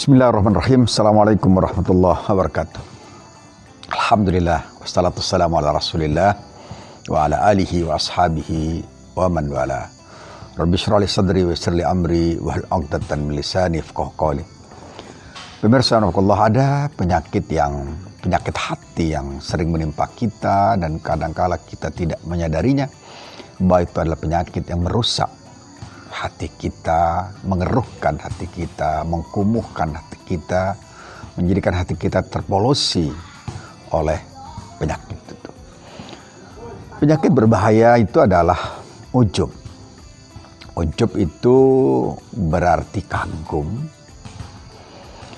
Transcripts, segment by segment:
Bismillahirrahmanirrahim. Assalamualaikum warahmatullahi wabarakatuh. Alhamdulillah, wassalatu wassalamu ala rasulillah wa ala alihi wa ashabihi wa man wala. Rabbi syrah li sadri wa yassir li amri wahlul 'uqdatam min lisani yafqahu qawli. Pemirsa Allah, ada penyakit hati yang sering menimpa kita dan kadangkala kita tidak menyadarinya bahwa itu adalah penyakit yang merusak hati kita, mengeruhkan hati kita, mengkumuhkan hati kita, menjadikan hati kita terpolusi oleh penyakit itu. Penyakit berbahaya itu adalah ujub. Ujub itu berarti kagum.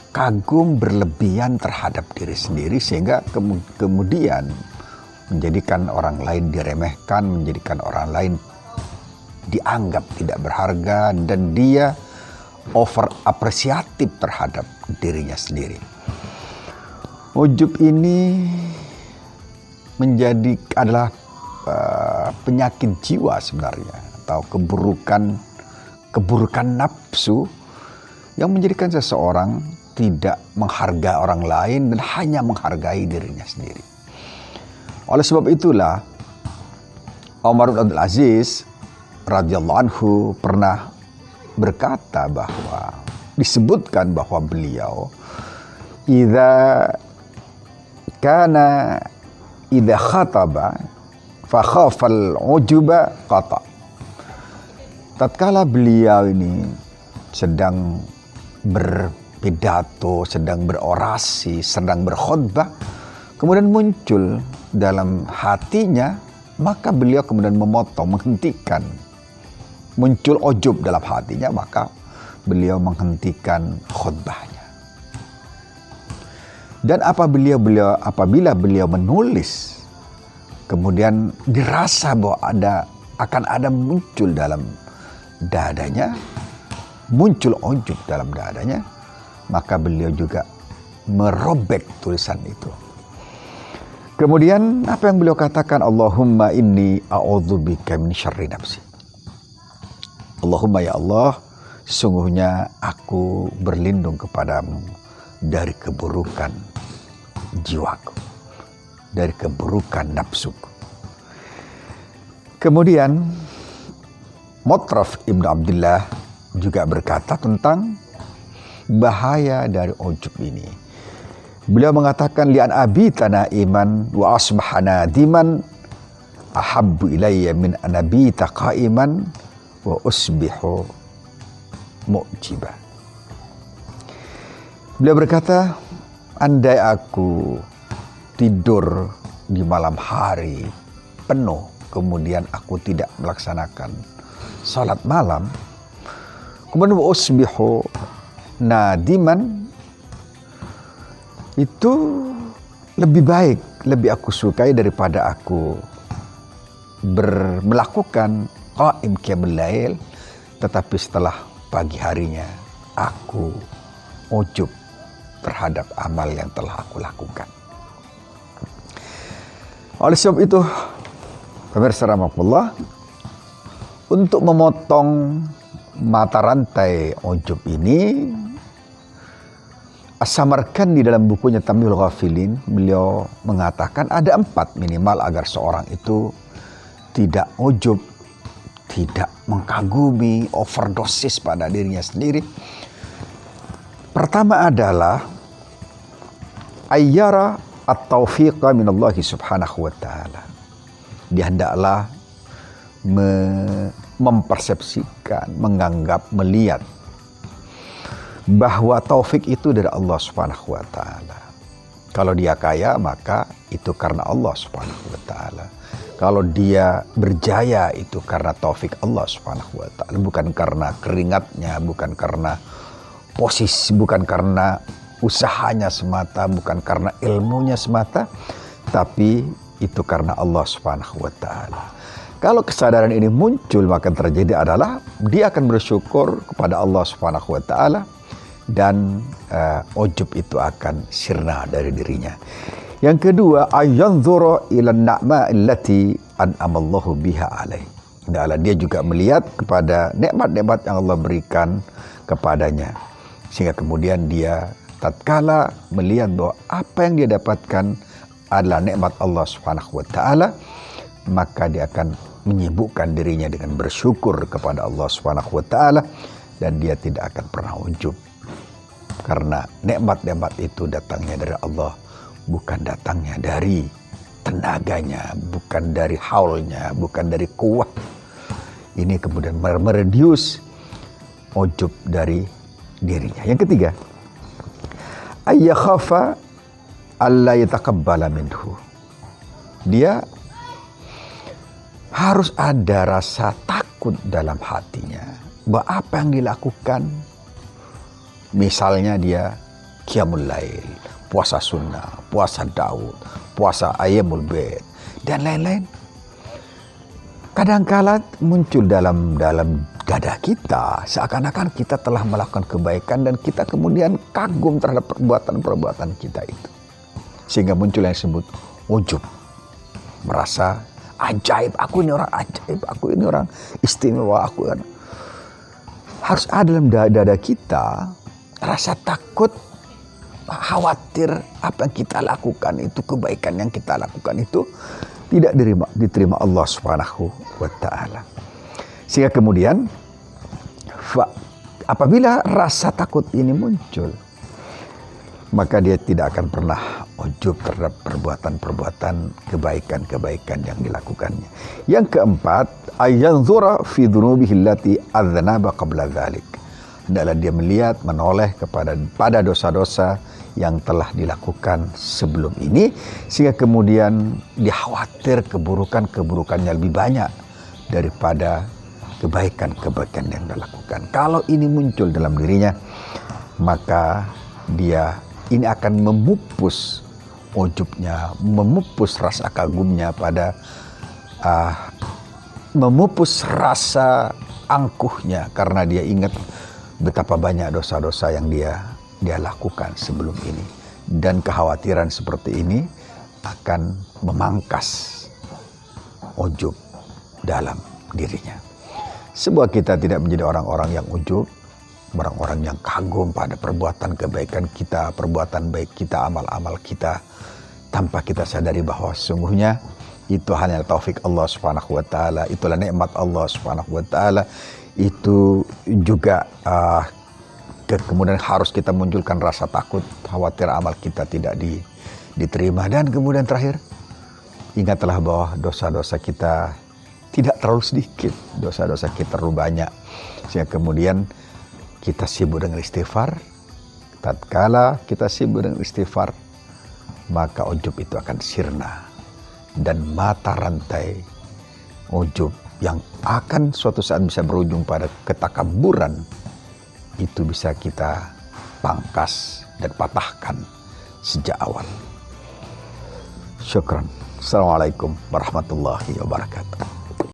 Kagum berlebihan terhadap diri sendiri sehingga kemudian menjadikan orang lain diremehkan, menjadikan orang lain dianggap tidak berharga, dan dia over apresiatif terhadap dirinya sendiri. Ujub ini adalah penyakit jiwa sebenarnya, atau keburukan nafsu yang menjadikan seseorang tidak menghargai orang lain dan hanya menghargai dirinya sendiri. Oleh sebab itulah Umar bin Abdul Aziz radhiyallahu anhu pernah berkata bahwa disebutkan bahwa beliau idza khataba fa khafal ujuba qata. Tatkala beliau ini sedang berpidato, sedang berorasi, sedang berkhutbah, kemudian muncul dalam hatinya, maka beliau kemudian memotong, menghentikan. Muncul ujub dalam hatinya, maka beliau menghentikan khutbahnya. Dan apabila beliau menulis, kemudian dirasa bahwa akan ada muncul dalam dadanya, muncul ujub dalam dadanya, maka beliau juga merobek tulisan itu. Kemudian apa yang beliau katakan? Allahumma inni a'udzubika min syarri nafsi. Allahumma, ya Allah, sesungguhnya aku berlindung kepadamu dari keburukan jiwaku, dari keburukan nafsuku. Kemudian Mutraf Ibnu Abdullah juga berkata tentang bahaya dari ujub ini. Beliau mengatakan, li'an abita naiman wa asbaha nadiman ahabbu ilayya min an abita qa'iman wa usbihu mu'jiba. Beliau berkata, andai aku tidur di malam hari penuh, kemudian aku tidak melaksanakan salat malam, kemudian wa usbihu nadiman, itu lebih baik, lebih aku sukai daripada aku melakukan qaim qiyamul lail, tetapi setelah pagi harinya aku ujub terhadap amal yang telah aku lakukan. Oleh sebab itu, pemirsa rahmatullah, untuk memotong mata rantai ujub ini, As-Samarkandi dalam bukunya Tamyihul Ghafilin, beliau mengatakan ada 4 minimal agar seorang itu tidak ujub, tidak mengkagumi, overdosis pada dirinya sendiri. Pertama adalah ayyara at-taufiqa minallahi subhanahu wa ta'ala. Dia hendaklah mempersepsikan, menganggap, melihat bahwa taufik itu dari Allah subhanahu wa ta'ala. Kalau dia kaya, maka itu karena Allah subhanahu wa ta'ala. Kalau dia berjaya, itu karena taufik Allah subhanahu wa ta'ala. Bukan karena keringatnya, bukan karena posisi, bukan karena usahanya semata, bukan karena ilmunya semata, tapi itu karena Allah subhanahu wa ta'ala. Kalau kesadaran ini muncul, maka terjadi adalah dia akan bersyukur kepada Allah subhanahu wa ta'ala, dan ujub itu akan sirna dari dirinya. Yang kedua, ayanzura ila an-na'ma allati an'amallahu biha alaih. Dia juga melihat kepada nikmat-nikmat yang Allah berikan kepadanya. Sehingga kemudian dia tatkala melihat bahwa apa yang dia dapatkan adalah nikmat Allah Subhanahu wa taala, maka dia akan menyibukkan dirinya dengan bersyukur kepada Allah Subhanahu wa taala, dan dia tidak akan pernah ujub. Karena nikmat-nikmat itu datangnya dari Allah, bukan datangnya dari tenaganya, bukan dari haulnya, bukan dari kuat. Ini kemudian mereduce ujub dari dirinya. Yang ketiga, ayyakhafa alla yataqabbala minhu. Dia harus ada rasa takut dalam hatinya bahwa apa yang dilakukan, misalnya dia qiyamul lail, puasa sunnah, puasa Daud, puasa ayyamul bait, dan lain-lain, kadangkala muncul dalam dada kita seakan-akan kita telah melakukan kebaikan dan kita kemudian kagum terhadap perbuatan-perbuatan kita itu, sehingga muncul yang disebut ujub, merasa ajaib, aku ini orang ajaib, aku ini orang istimewa, aku kan. Harus ada dalam dada kita rasa takut, khawatir apa yang kita lakukan itu, kebaikan yang kita lakukan itu tidak diterima Allah Subhanahu wa taala. Sehingga kemudian apabila rasa takut ini muncul, maka dia tidak akan pernah ujub terhadap perbuatan-perbuatan kebaikan-kebaikan yang dilakukannya. Yang keempat, ayanzura fi dzunubihi allati adznaba qabla dzalik. Adalah dia melihat, menoleh pada dosa-dosa yang telah dilakukan sebelum ini, sehingga kemudian dia khawatir keburukannya lebih banyak daripada kebaikan-kebaikan yang dilakukan. Kalau ini muncul dalam dirinya, maka dia ini akan memupus ujubnya, memupus rasa kagumnya memupus rasa angkuhnya, karena dia ingat betapa banyak dosa-dosa yang dia lakukan sebelum ini. Dan kekhawatiran seperti ini akan memangkas ujub dalam dirinya. Sebab kita tidak menjadi orang-orang yang ujub, orang-orang yang kagum pada perbuatan kebaikan kita, perbuatan baik kita, amal-amal kita, tanpa kita sadari bahwa sesungguhnya itu hanya taufik Allah Subhanahu wa taala, itulah nikmat Allah Subhanahu wa taala. Itu juga kemudian harus kita munculkan rasa takut, khawatir amal kita tidak diterima. Dan kemudian terakhir, ingatlah bahwa dosa-dosa kita tidak terlalu sedikit, dosa-dosa kita terlalu banyak, sehingga kemudian kita sibuk dengan istighfar. Tatkala kita sibuk dengan istighfar, maka ujub itu akan sirna, dan mata rantai ujub yang akan suatu saat bisa berujung pada ketakaburan itu bisa kita pangkas dan patahkan sejak awal. Syukran. Assalamualaikum warahmatullahi wabarakatuh.